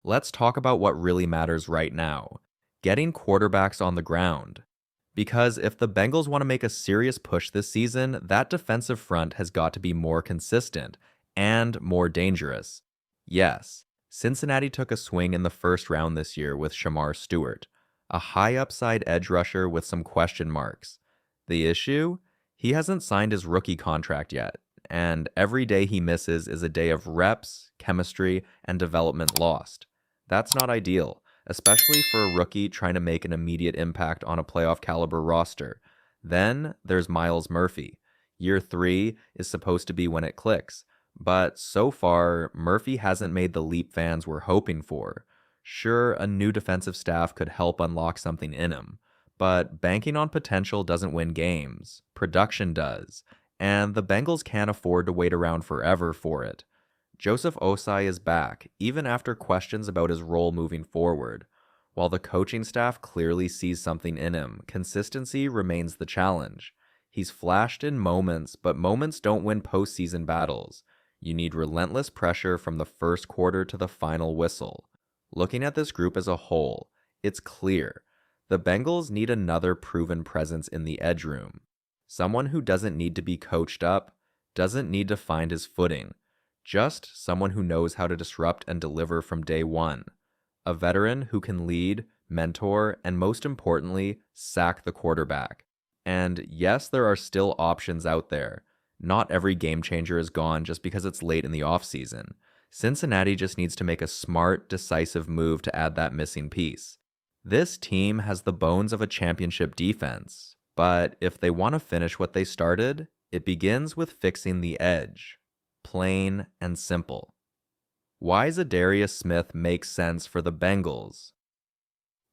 Let's talk about what really matters right now: getting quarterbacks on the ground. Because if the Bengals want to make a serious push this season, that defensive front has got to be more consistent and more dangerous. Yes, Cincinnati took a swing in the first round this year with Shamar Stewart, a high upside edge rusher with some question marks. The issue? He hasn't signed his rookie contract yet, and every day he misses is a day of reps, chemistry, and development lost. That's not ideal, especially for a rookie trying to make an immediate impact on a playoff caliber roster. Then there's Miles Murphy. Year 3 is supposed to be when it clicks, but so far, Murphy hasn't made the leap fans were hoping for. Sure, a new defensive staff could help unlock something in him, but banking on potential doesn't win games. Production does, and the Bengals can't afford to wait around forever for it. Joseph Osai is back, even after questions about his role moving forward. While the coaching staff clearly sees something in him, consistency remains the challenge. He's flashed in moments, but moments don't win postseason battles. You need relentless pressure from the first quarter to the final whistle. Looking at this group as a whole, it's clear. The Bengals need another proven presence in the edge room. Someone who doesn't need to be coached up, doesn't need to find his footing. Just someone who knows how to disrupt and deliver from day one. A veteran who can lead, mentor, and most importantly, sack the quarterback. And yes, there are still options out there. Not every game changer is gone just because it's late in the offseason. Cincinnati just needs to make a smart, decisive move to add that missing piece. This team has the bones of a championship defense, but if they want to finish what they started, it begins with fixing the edge. Plain and simple. Why Zadarius Smith makes sense for the Bengals.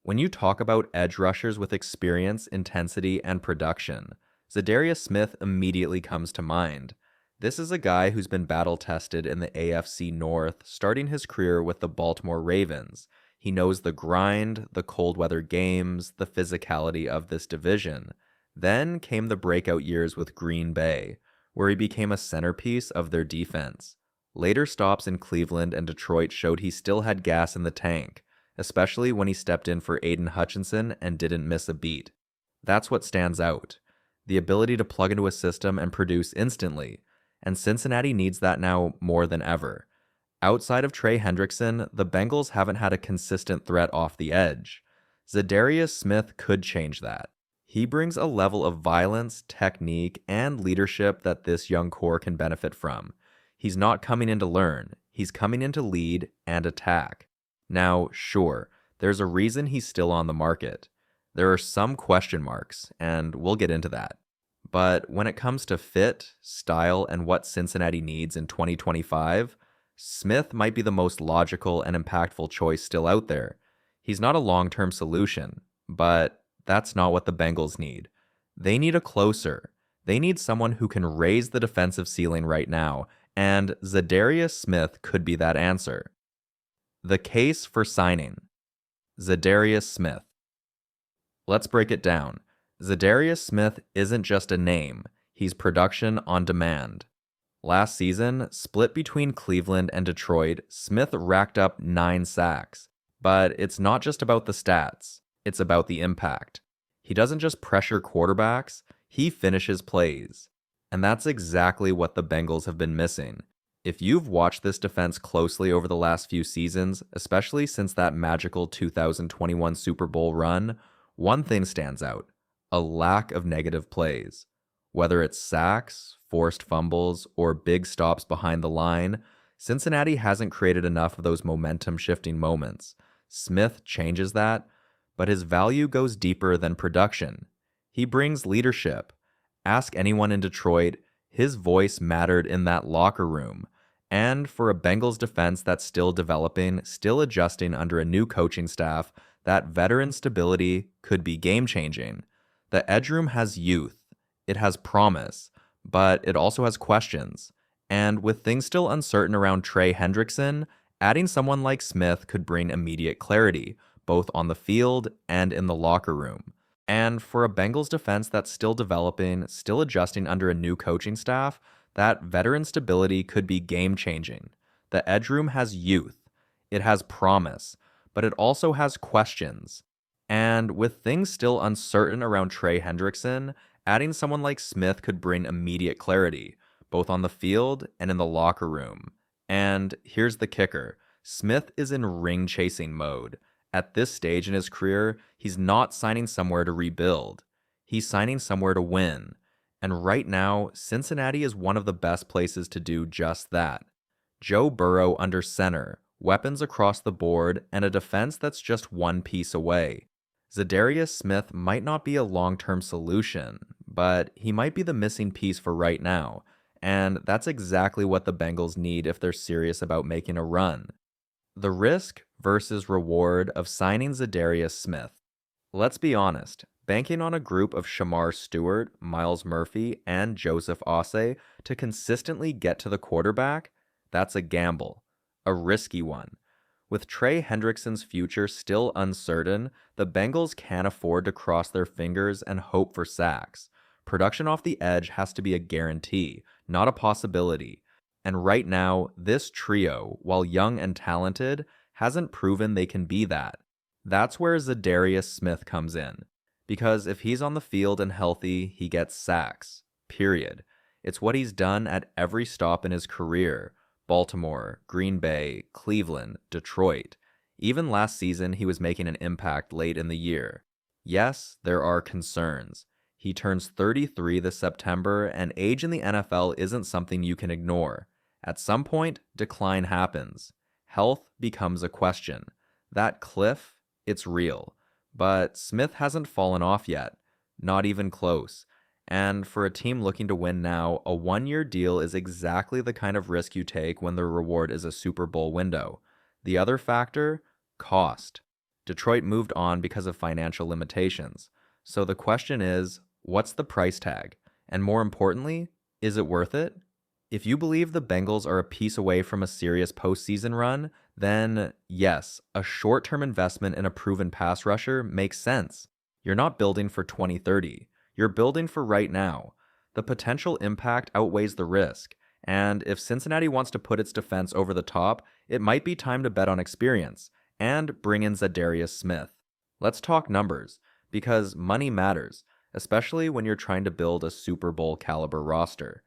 When you talk about edge rushers with experience, intensity, and production, Zadarius Smith immediately comes to mind. This is a guy who's been battle-tested in the AFC North, starting his career with the Baltimore Ravens. He knows the grind, the cold weather games, the physicality of this division. Then came the breakout years with Green Bay, where he became a centerpiece of their defense. Later stops in Cleveland and Detroit showed he still had gas in the tank, especially when he stepped in for Aiden Hutchinson and didn't miss a beat. That's what stands out. The ability to plug into a system and produce instantly, and Cincinnati needs that now more than ever. Outside of Trey Hendrickson, the Bengals haven't had a consistent threat off the edge. Zadarius Smith could change that. He brings a level of violence, technique, and leadership that this young core can benefit from. He's not coming in to learn, he's coming in to lead and attack. Now, sure, there's a reason he's still on the market. There are some question marks, and we'll get into that. But when it comes to fit, style, and what Cincinnati needs in 2025, Smith might be the most logical and impactful choice still out there. He's not a long-term solution, but that's not what the Bengals need. They need a closer. They need someone who can raise the defensive ceiling right now, and Zadarius Smith could be that answer. The case for signing. Zadarius Smith. Let's break it down. Zadarius Smith isn't just a name, he's production on demand. Last season, split between Cleveland and Detroit, Smith racked up 9 sacks. But it's not just about the stats, it's about the impact. He doesn't just pressure quarterbacks, he finishes plays. And that's exactly what the Bengals have been missing. If you've watched this defense closely over the last few seasons, especially since that magical 2021 Super Bowl run, one thing stands out: a lack of negative plays. Whether it's sacks, forced fumbles, or big stops behind the line, Cincinnati hasn't created enough of those momentum-shifting moments. Smith changes that, but his value goes deeper than production. He brings leadership. Ask anyone in Detroit, his voice mattered in that locker room. And for a Bengals defense that's still developing, still adjusting under a new coaching staff, that veteran stability could be game-changing. The edge room has youth, it has promise, but it also has questions. And with things still uncertain around Trey Hendrickson, adding someone like Smith could bring immediate clarity, both on the field and in the locker room. And for a Bengals defense that's still developing, still adjusting under a new coaching staff, that veteran stability could be game-changing. The edge room has youth. It has promise, but it also has questions. And with things still uncertain around Trey Hendrickson, adding someone like Smith could bring immediate clarity, both on the field and in the locker room. And here's the kicker: Smith is in ring chasing mode. At this stage in his career, he's not signing somewhere to rebuild. He's signing somewhere to win. And right now, Cincinnati is one of the best places to do just that. Joe Burrow under center, weapons across the board, and a defense that's just one piece away. Zadarius Smith might not be a long-term solution, but he might be the missing piece for right now, and that's exactly what the Bengals need if they're serious about making a run. The risk versus reward of signing Zadarius Smith. Let's be honest, banking on a group of Shamar Stewart, Miles Murphy, and Joseph Ossay to consistently get to the quarterback, that's a gamble, a risky one. With Trey Hendrickson's future still uncertain, the Bengals can't afford to cross their fingers and hope for sacks. Production off the edge has to be a guarantee, not a possibility. And right now, this trio, while young and talented, hasn't proven they can be that. That's where Zadarius Smith comes in. Because if he's on the field and healthy, he gets sacks. Period. It's what he's done at every stop in his career. Baltimore, Green Bay, Cleveland, Detroit. Even last season, he was making an impact late in the year. Yes, there are concerns. He turns 33 this September, and age in the NFL isn't something you can ignore. At some point, decline happens. Health becomes a question. That cliff, it's real. But Smith hasn't fallen off yet. Not even close. And for a team looking to win now, a one-year deal is exactly the kind of risk you take when the reward is a Super Bowl window. The other factor? Cost. Detroit moved on because of financial limitations. So the question is, what's the price tag? And more importantly, is it worth it? If you believe the Bengals are a piece away from a serious postseason run, then yes, a short-term investment in a proven pass rusher makes sense. You're not building for 2030. You're building for right now. The potential impact outweighs the risk, and if Cincinnati wants to put its defense over the top, it might be time to bet on experience and bring in Za'Darius Smith. Let's talk numbers, because money matters, especially when you're trying to build a Super Bowl caliber roster.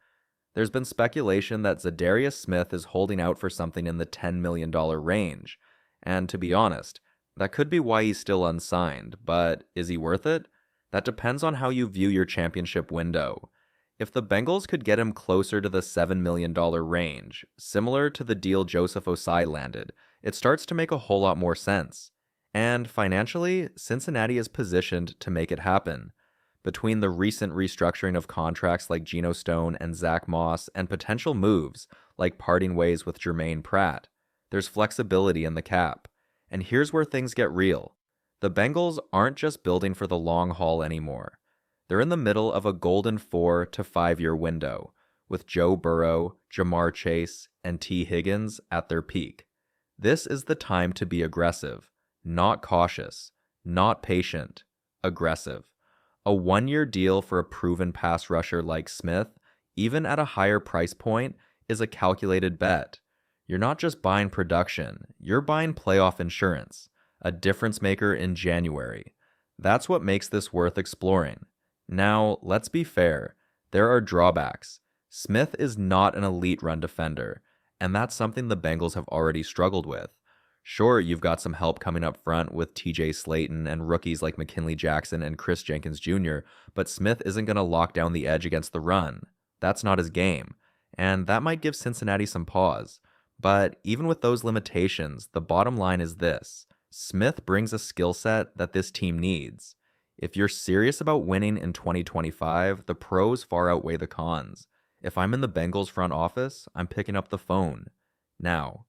There's been speculation that Zadarius Smith is holding out for something in the $10 million range, and to be honest, that could be why he's still unsigned, but is he worth it? That depends on how you view your championship window. If the Bengals could get him closer to the $7 million range, similar to the deal Joseph Ossai landed, it starts to make a whole lot more sense. And financially, Cincinnati is positioned to make it happen. Between the recent restructuring of contracts like Geno Stone and Zach Moss and potential moves like parting ways with Jermaine Pratt, there's flexibility in the cap. And here's where things get real. The Bengals aren't just building for the long haul anymore. They're in the middle of a golden 4 to 5 year window, with Joe Burrow, Jamar Chase, and T. Higgins at their peak. This is the time to be aggressive, not cautious, not patient, aggressive. A one-year deal for a proven pass rusher like Smith, even at a higher price point, is a calculated bet. You're not just buying production, you're buying playoff insurance. A difference maker in January. That's what makes this worth exploring. Now, let's be fair. There are drawbacks. Smith is not an elite run defender, and that's something the Bengals have already struggled with. Sure, you've got some help coming up front with TJ Slayton and rookies like McKinley Jackson and Chris Jenkins Jr., but Smith isn't going to lock down the edge against the run. That's not his game, and that might give Cincinnati some pause. But even with those limitations, the bottom line is this. Smith brings a skill set that this team needs. If you're serious about winning in 2025, the pros far outweigh the cons. If I'm in the Bengals front office, I'm picking up the phone. Now,